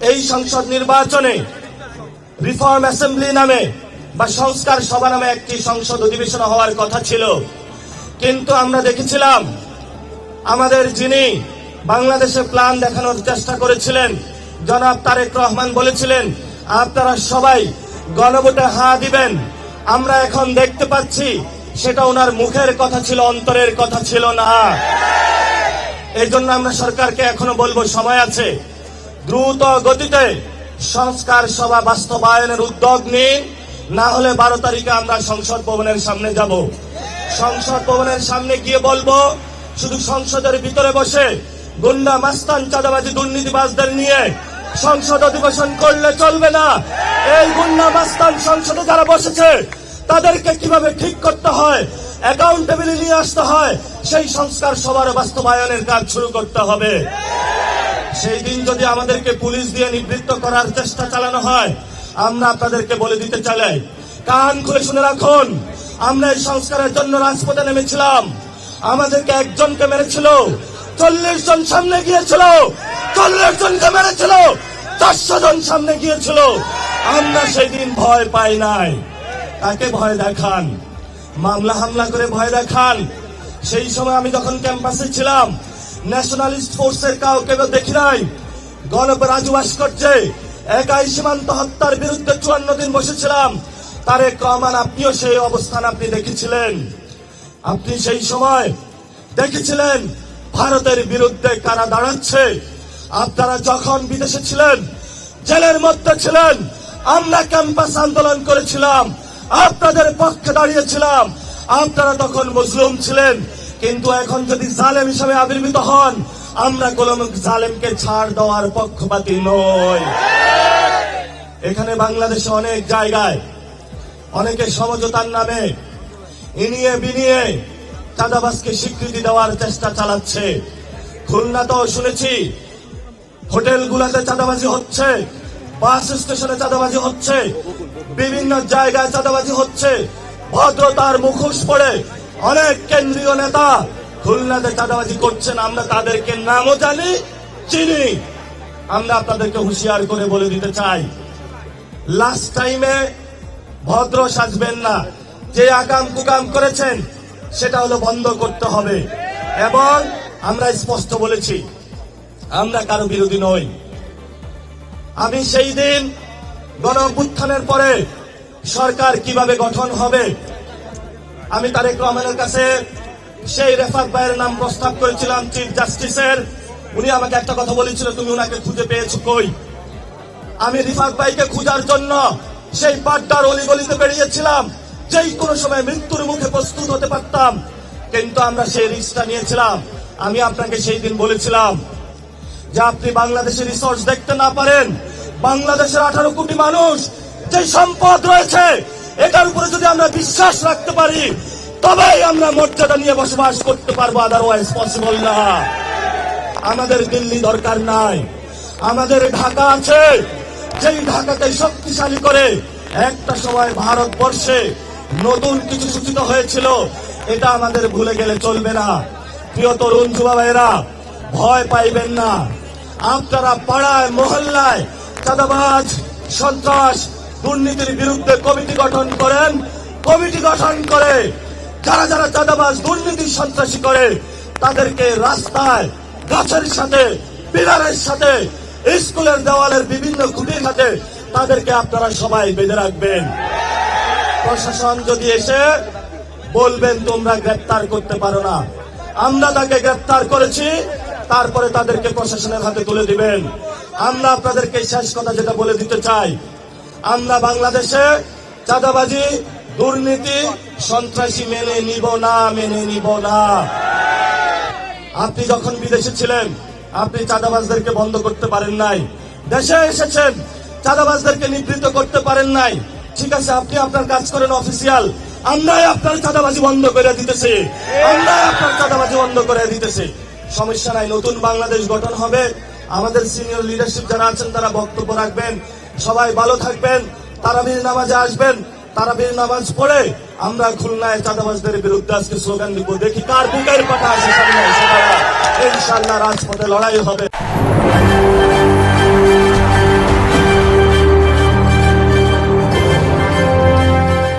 এই সংসদ নির্বাচনে রিফর্ম অ্যাসেম্বলি নামে বা সংস্কার সভা নামে একটি সংসদ অধিবেশন হওয়ার কথা ছিল, কিন্তু আমরা দেখেছিলাম আমাদের যিনি বাংলাদেশে প্ল্যান দেখানোর চেষ্টা করেছিলেন জনাব তারেক রহমান বলেছিলেন আপনারা সবাই গণভোটে হ্যাঁ দিবেন। আমরা এখন দেখতে পাচ্ছি সেটা ওনার মুখের কথা ছিল, অন্তরের কথা ছিল না। এই জন্য আমরা সরকারকে এখনো বলবো সময় আছে, দ্রুত গতিতে সংস্কার সভা বাস্তবায়নের উদ্যোগ নিন, না হলে 12 তারিখে আমরা সংসদ ভবনের সামনে যাব। সংসদ ভবনের সামনে গিয়ে বলবো শুধু সংসদের ভিতরে বসে গুন্ডা মাস্তান চাঁদাবাজি দুর্নীতিবাজদের নিয়ে সংসদ অধিবেশন করলে চলবে না। এই গুন্ডা মাস্তান সংসদে যারা বসেছে তাদেরকে কিভাবে ঠিক করতে হয়, অ্যাকাউন্টেবিলিটি নিয়ে আসতে হয়, সেই সংস্কার সভার বাস্তবায়নের কাজ শুরু করতে হবে। সেই দিন যদি আমাদেরকে পুলিশ দিয়ে নিবৃত্ত করার চেষ্টা চালানো হয়, আমরা আপনাদেরকে বলে দিতে চাই, কান খুলে শুনে রাখুন, আমরা এই সংস্কারের জন্য রাজপথে নেমেছিলাম। আমাদেরকে একজনকে মেরেছিল, 40 জন সামনে গিয়েছিল, 40 জনকে মেরেছিল, 400 জন সামনে গিয়েছিল। আমরা সেই দিন ভয় পাই নাই। তাকে ভয় দেখান, মামলা হামলা করে ভয় দেখান। সেই সময় আমি যখন ক্যাম্পাসে ছিলাম ন্যাশনালিস্ট ফোর্সের কাউকে দেখি নাই। গণরাজু ভাস্কর্যে একাই সীমান্ত হত্যার বিরুদ্ধে 54 দিন বসেছিলাম। তারেক রহমান, আপনিও সেই অবস্থান আপনি দেখেছিলেন। আপনি সেই সময় দেখেছিলেন ভারতের বিরুদ্ধে কারা দাঁড়াচ্ছে। আপনারা যখন বিদেশে ছিলেন, জেলের মধ্যে ছিলেন, আমরা ক্যাম্পাস আন্দোলন করেছিলাম, আপনাদের পক্ষে দাঁড়িয়েছিলাম। আপনারা তখন মজলুম ছিলেন, কিন্তু এখন যদি জালেম হিসাবে আবির্ভূত হন, আমরা কোন জালেমকে ছাড় দেওয়ার পক্ষপাতী নই। এখানে বাংলাদেশে অনেক জায়গায় অনেকে সমঝোতার নামে ইনিয়ে বিনিয়ে চাঁদাবাজকে স্বীকৃতি দেওয়ার চেষ্টা চালাচ্ছে। খুলনা তো শুনেছি হোটেলগুলোতে চাঁদাবাজি হচ্ছে, বাস স্টেশনে চাঁদাবাজি হচ্ছে, বিভিন্ন জায়গায় চাঁদাবাজি হচ্ছে। ভদ্রতার মুখোশ পড়ে অনেক কেন্দ্রীয় নেতা খুলনাতে চাঁদাবাজি করছেন। আমরা তাদেরকে নামও জানি, চিনি। আমরা আপনাদেরকে হুঁশিয়ার করে বলে দিতে চাই, লাস্ট টাইমে ভদ্র সাজবেন না। যে আকাম কুকাম করেছেন সেটা হলো বন্ধ করতে হবে। এবং আমরা স্পষ্ট বলেছি আমরা কারো বিরোধী নই। আমি সেই দিন গণ অভ্যুত্থানের পরে সরকার কিভাবে গঠন হবে, আমি তারেক রহমানের কাছে সেই রেফাত ভাইয়ের নাম প্রস্তাব করেছিলাম, চিফ জাস্টিসের। উনি আমাকে একটা কথা বলেছিল, তুমি ওনাকে খুঁজে পেয়েছো কই? আমি রিফাত ভাইকে খোঁজার জন্য সেই বাড্ডার অলিগলিতে বেরিয়েছিলাম, যেই কোনো সময় মৃত্যুর মুখে প্রস্তুত হতে পারতাম, কিন্তু আমরা সেই রিস্কটা নিয়েছিলাম। আমি আপনাকে সেই দিন বলেছিলাম যে আপনি বাংলাদেশের রিসোর্স দেখতে না পারেন, বাংলাদেশের 18 কোটি মানুষ যে সম্পদ রয়েছে এটার উপরে যদি আমরা বিশ্বাস রাখতে পারি, তবেই আমরা মর্যাদা নিয়ে বসবাস করতে পারবো, আদারওয়াইজ পসিবল না। আমাদের দিল্লি দরকার নাই, আমাদের ঢাকা আছে। যেই ঢাকাকে শক্তিশালী করে একটা সময় ভারতবর্ষে নতুন কিছু সূচিত হয়েছিল, এটা আমাদের ভুলে গেলে চলবে না। প্রিয় তরুণ যুবা ভাইয়েরা, ভয় পাইবেন না। আপনারা পাড়ায় মহল্লায় চাঁদাবাজ, সন্ত্রাস, দুর্নীতির বিরুদ্ধে কমিটি গঠন করেন। কমিটি গঠন করে যারা যারা চাঁদাবাজ, দুর্নীতি, সন্ত্রাসী করে তাদেরকে রাস্তায় গাছের সাথে, পিলারের সাথে, স্কুলের দেওয়ালের বিভিন্ন খুঁটির সাথে তাদেরকে আপনারা সবাই বেঁধে রাখবেন। প্রশাসন যদি এসে বলবেন তোমরা গ্রেপ্তার করতে পারো না, আমরা তাকে গ্রেপ্তার করেছি, তারপরে তাদেরকে প্রশাসনের হাতে তুলে দিবেন। আমরা আপনাদেরকে শেষ কথা যেটা বলে দিতে চাই, আমরা বাংলাদেশে চাঁদাবাজি, দুর্নীতি, সন্ত্রাসী মেনে নিব না, মেনে নিব না। আপনি যখন বিদেশে ছিলেন আপনি চাঁদাবাজদেরকে বন্ধ করতে পারেন নাই, দেশে এসেছেন চাঁদাবাজদেরকে নিবৃত্ত করতে পারেন নাই। ঠিক আছে, আপনি আপনার কাজ করেন অফিসিয়াল, আমরাই আপনার চাঁদাবাজি বন্ধ করে দিতেছি, আমরাই আপনার চাঁদাবাজি বন্ধ করে দিতেছি। সমস্যা নাই, নতুন বাংলাদেশ গঠন হবে। আমাদের সিনিয়র লিডারশিপ যারা আছেন তারা বক্তব্য রাখবেন। সবাই ভালো থাকবেন, তারাবির নামাজে আসবেন। তারাবির নামাজ পড়ে আমরা খুলনায় চাঁদাবাজদের বিরুদ্ধে আজকে স্লোগান দিব, দেখি কার বুকের পাটা আছে। ইনশাআল্লাহ রাজপথে লড়াই হবে।